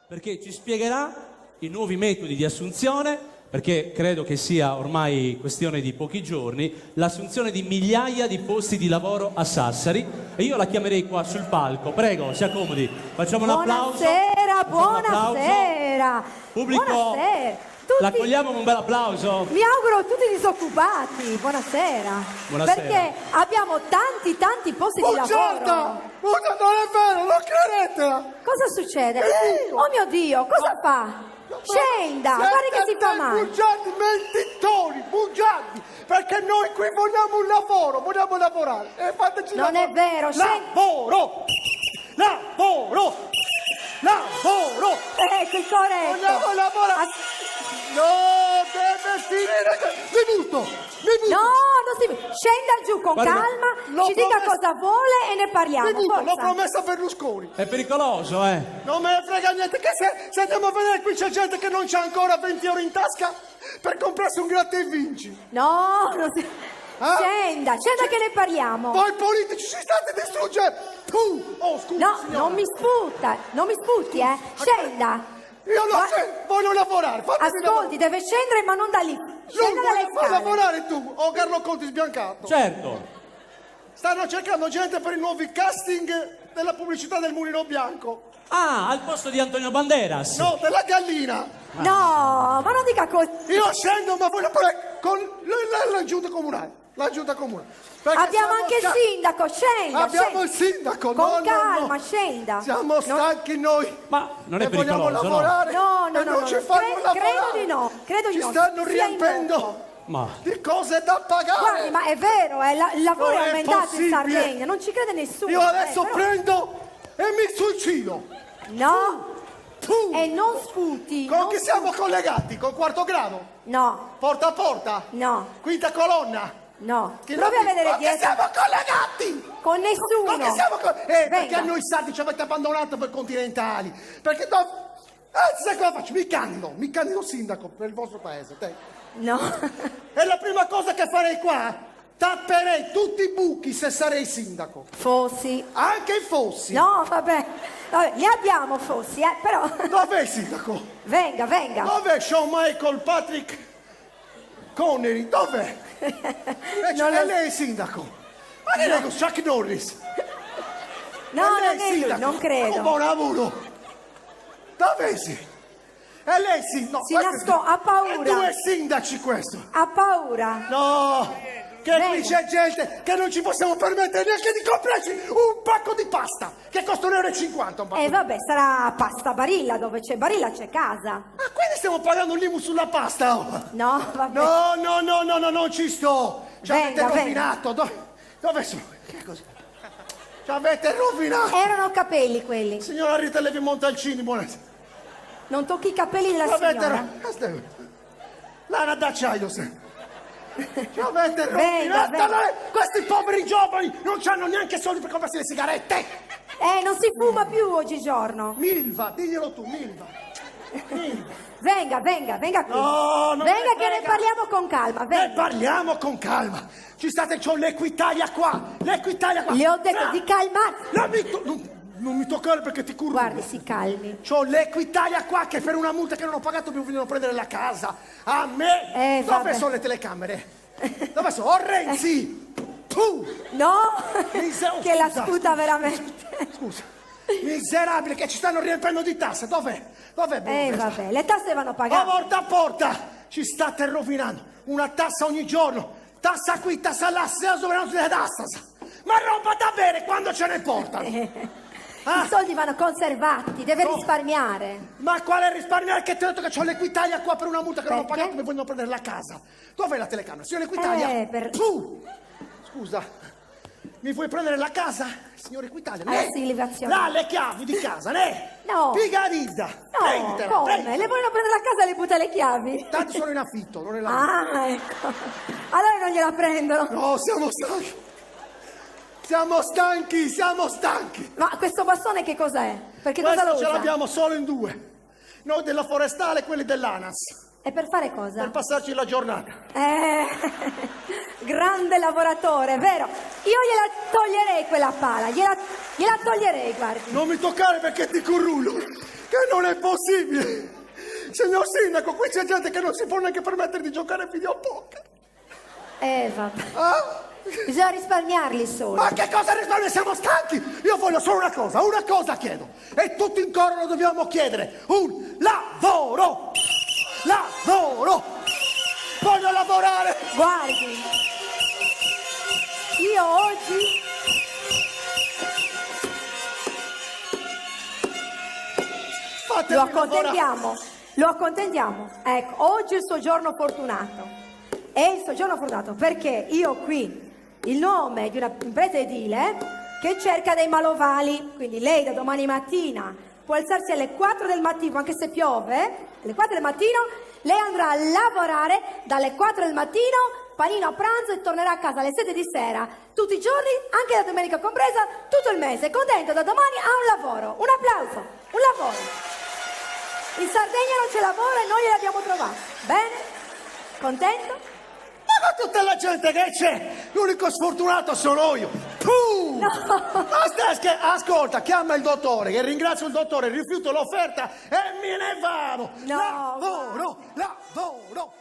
perché ci spiegherà i nuovi metodi di assunzione, perché credo che sia ormai questione di pochi giorni, l'assunzione di migliaia di posti di lavoro a Sassari, e io la chiamerei qua sul palco. Prego, si accomodi. Facciamo un applauso. Buonasera, Facciamo un applauso. buonasera. Pubblico, Buonasera. l'accogliamo con un bel applauso. Mi auguro tutti disoccupati. Buonasera. Buonasera. Perché abbiamo tanti posti di Buongiorno! lavoro. Buongiorno, non è vero, non credetela! Cosa succede? Oh mio Dio, cosa fa? Scenda, guardi che si fa male. Bugiardi, mentitori, bugiardi! Perché noi qui vogliamo un lavoro, vogliamo lavorare. E fateci Non lavoro. è vero, Lavoro! Lavoro! Lavoro! Ecco il corretto. Vogliamo lavorare! No, deve finire! Mi butto! No, non si... Scenda giù con Guarda, calma, l'ho ci dica promesso- cosa vuole e ne parliamo. Mi butto, l'ho Forza. promesso a Berlusconi! È pericoloso, eh? Non me ne frega niente, che se andiamo a vedere qui c'è gente che non c'ha ancora 20 euro in tasca per comprarsi un gratta e vinci. No, non si... Scenda che ne parliamo. Voi politici ci state distruggendo! Tu! Oh, scusa, No, signora. non mi sputi, Scenda. Io lo so, voglio lavorare, fatemi Ascolti, deve scendere ma non da lì. Scenda dalle non vuoi far scale. lavorare tu, o Carlo Conti sbiancato. Certo. Stanno cercando gente per i nuovi casting della pubblicità del Mulino Bianco. Ah, al posto di Antonio Banderas. No, della gallina. No, ma non dica così. Io scendo, ma voglio parlare con la giunta comunale. La giunta comunale. Perché Abbiamo siamo anche il stanchi. sindaco, scenda. Abbiamo scenda. il sindaco, Con no, calma, no. scenda. Siamo stanchi noi. Ma non è E vogliamo pericoloso, no? lavorare No, e non ci fanno lavorare. credo di no, credo di Ci no. stanno Sia in riempendo moto. Ma di cose da pagare. Guardi, ma è vero, il lavoro Non è è aumentato in possibile. Sardegna, non ci crede nessuno. Io adesso però- prendo e mi suicido. No, Tu! e non sputi. Con non chi siamo collegati? Con quarto grado? No, Porta a porta? no, Quinta colonna? no. Chi Provi a vedere con chi dietro. siamo collegati? Con nessuno. Con chi siamo perché Venga. noi sardi ci avete abbandonato per continentali? Perché sai cosa faccio? Mi candido sindaco per il vostro paese. Te. No. E la prima cosa che farei qua, tapperei tutti i buchi se sarei sindaco. Fossi. Anche i fossi. No, vabbè, li abbiamo fossi, però. Dov'è il sindaco? Venga. Dov'è Shawn Michael Patrick Connery? Dov'è? Non lo- È lei il sindaco. Ma che è con Chuck Norris? No, È non lei il è lui, sindaco? non credo. Buon lavoro. Dov'è sì? È lei sì? No, Si questo nasconde, ha paura. È due sindaci questo. Ha paura. No, che Venga. qui c'è gente che non ci possiamo permettere neanche di comprarci un pacco di pasta che costa 1,50 € un pacco. Vabbè, sarà pasta Barilla, dove c'è Barilla c'è casa. Ah, quindi stiamo pagando l'IMU sulla pasta? Oh. No, vabbè. No, non ci sto. Ci avete Venga, rovinato. Dove sono? Che cos'è? Ci avete rovinato. Erano capelli quelli. Signora Rita Levi Montalcini, buonasera. Non tocchi i capelli della Ci avete signora. Lana d'acciaio, se. Ci avete Venga, rovinato. venga. Questi poveri giovani non hanno neanche soldi per comprarsi le sigarette. Non si fuma più oggigiorno. Milva, diglielo tu, Milva. Venga qui. No, non venga me che ne frega. parliamo con calma, Ne venga. parliamo con calma. Ci state, c'ho l'Equitalia qua. L'Equitalia qua. Le ho detto Fra- di calmarsi. Non mi toccare perché ti curvo. Guardi, si calmi. C'ho l'Equitalia qua che per una multa che non ho pagato mi vogliono prendere la casa. A me? Dove vabbè. sono le telecamere? Dove sono? Oh Renzi! Tu! No, Scusa. che la sputa veramente. Scusa. Miserabile che ci stanno riempendo di tasse. Dov'è? Dov'è? Vabbè, le tasse vanno Oh, pagate. porta a porta! Ci state rovinando. Una tassa ogni giorno. Tassa qui, tassa là, se la sovranità di tassa. Ma roba da bere quando ce ne portano. Ah, I soldi vanno conservati, deve No. risparmiare. ma quale risparmiare che ti ho detto che c'ho l'Equitalia qua per una multa che non ho Perché? pagato e mi vogliono prendere la casa? Dov'è la telecamera? Signor Equitalia? Per- Tu! Scusa, mi vuoi prendere la casa? Signor Equitalia? Alla Ne? civilizazione. Là, le chiavi di casa, ne? No. Pigadidda! No, Prenditela, come? prenditela. Le vogliono prendere la casa e le butta le chiavi? Tanto sono in affitto, non è la... Ah, ecco. Allora non gliela prendono. No, siamo stanchi! Siamo stanchi! Ma questo bastone che cos'è? Perché cosa Questo lo ce usa? l'abbiamo solo in due. Noi della forestale e quelli dell'ANAS. E per fare cosa? Per passarci la giornata. Grande lavoratore, vero? Io gliela toglierei quella pala, gliela toglierei, guardi. Non mi toccare perché ti currulo. Che non è possibile! Signor Sindaco, qui c'è gente che non si può neanche permettere di giocare a videopoker. Vabbè. Ah? Bisogna risparmiarli solo. Ma che cosa risparmia? Siamo stanchi! Io voglio solo una cosa chiedo. E tutti in coro lo dobbiamo chiedere. Un lavoro! Lavoro! Voglio lavorare! Guardi, io oggi... Lo accontentiamo. Ecco, oggi è il suo giorno fortunato. È il suo giorno fortunato perché io qui il nome di una impresa edile che cerca dei malovali. Quindi lei da domani mattina può alzarsi alle 4 del mattino, anche se piove, alle 4 del mattino, lei andrà a lavorare dalle 4 del mattino, panino a pranzo e tornerà a casa alle 7 di sera. Tutti i giorni, anche la domenica compresa, tutto il mese. Contento, da domani ha un lavoro. Un applauso, un lavoro. In Sardegna non c'è lavoro e noi gliel'abbiamo trovato. Bene? Contento? Ma con tutta la gente che c'è, l'unico sfortunato sono io. Puh! No. Ascolta, chiama il dottore, che ringrazio il dottore, rifiuto l'offerta e me ne vado. No, Lavoro, lavoro.